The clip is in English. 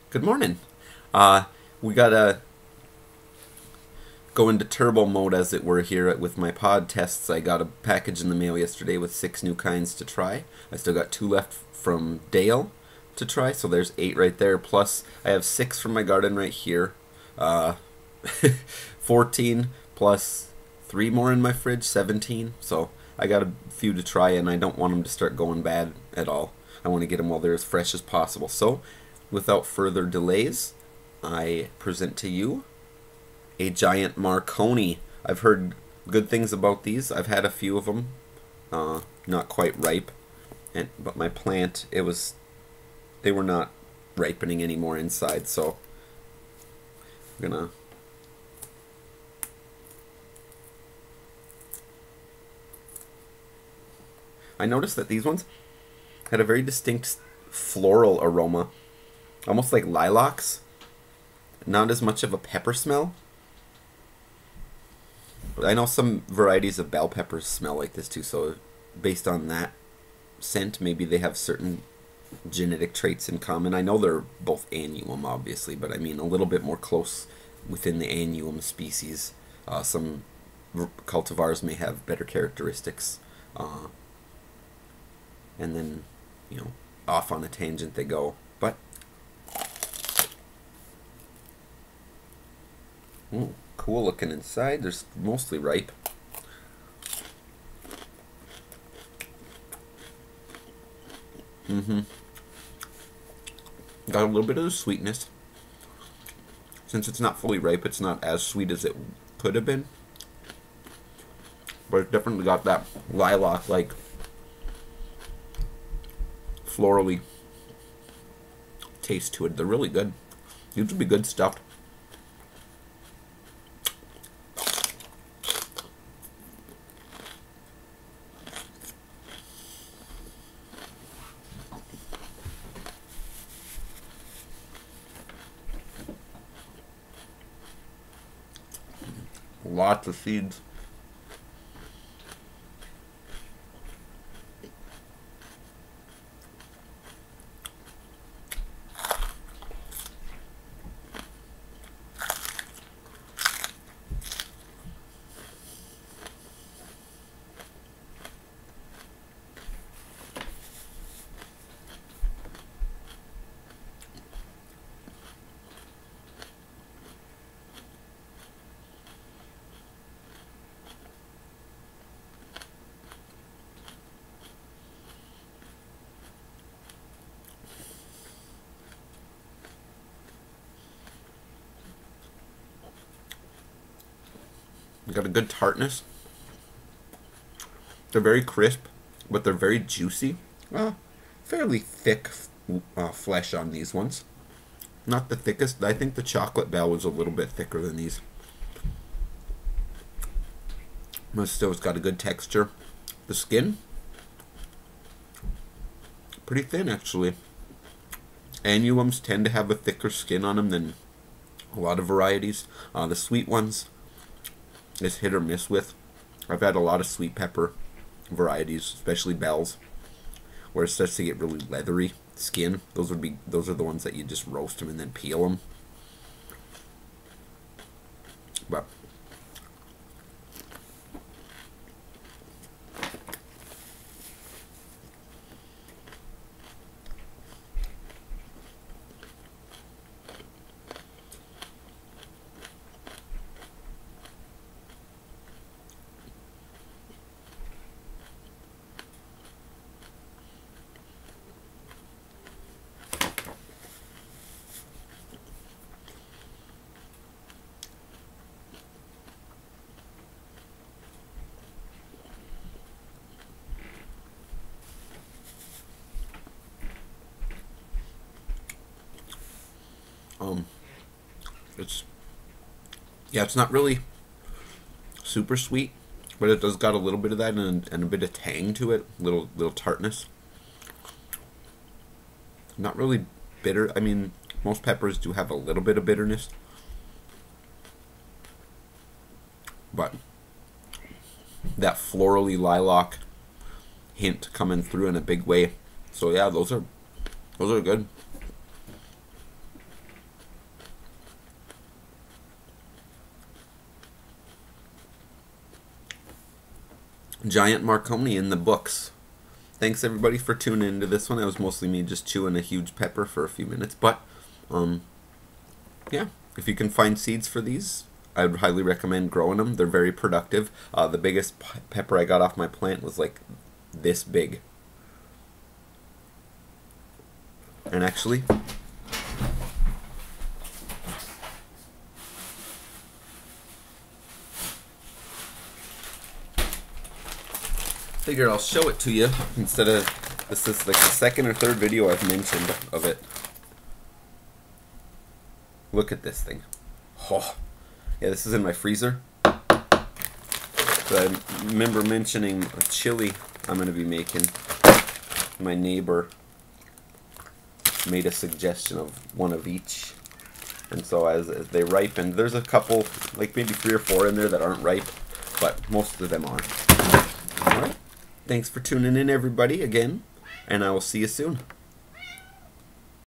Good morning. We gotta go into turbo mode, as it were, here with my pod tests. I got a package in the mail yesterday with 6 new kinds to try. I still got 2 left from Dale to try, so there's 8 right there. Plus, I have 6 from my garden right here. Uh, 14 plus 3 more in my fridge, 17. So I got a few to try, and I don't want them to start going bad at all. I want to get them while they're as fresh as possible. So, without further delays, I present to you a giant Marconi. I've heard good things about these. I've had a few of them, not quite ripe, but my plant, they were not ripening anymore inside. So I'm gonna I noticed that these ones had a very distinct floral aroma, almost like lilacs. Not as much of a pepper smell. I know some varieties of bell peppers smell like this too, so based on that scent, maybe they have certain genetic traits in common. I know they're both annuum, obviously, but I mean a little bit more close within the annuum species. Some cultivars may have better characteristics. And then, off on a tangent they go. But, cool looking inside. They're mostly ripe. Got a little bit of the sweetness. Since it's not fully ripe, it's not as sweet as it could have been. But it's definitely got that lilac-like, florally taste to it. They're really good. These would be good stuffed. Lots of seeds. Got a good tartness. They're very crisp, but they're very juicy. Fairly thick flesh on these ones. Not the thickest. I think the chocolate bell was a little bit thicker than these. But still, it's got a good texture. The skin, pretty thin actually. Annuums tend to have a thicker skin on them than a lot of varieties. The sweet ones is hit or miss with. I've had a lot of sweet pepper varieties, especially bells, where it starts to get really leathery skin. Those are the ones that you just roast them and then peel them. But it's not really super sweet, but it does got a little bit of that and a bit of tang to it, little tartness. Not really bitter. I mean, most peppers do have a little bit of bitterness, but that florally lilac hint coming through in a big way. So yeah, those are good. giant Marconi in the books. Thanks everybody for tuning into this one. It was mostly me just chewing a huge pepper for a few minutes, but yeah, if you can find seeds for these, I would highly recommend growing them. They're very productive. The biggest pepper I got off my plant was like this big. And actually, figure I'll show it to you instead of, this is like the second or third video I've mentioned of it. Look at this thing. Oh, yeah, this is in my freezer. I remember mentioning a chili I'm going to be making. My neighbor made a suggestion of one of each. And so as they ripen, there's a couple, like maybe 3 or 4 in there that aren't ripe, but most of them are. Alright, thanks for tuning in everybody again, and I will see you soon.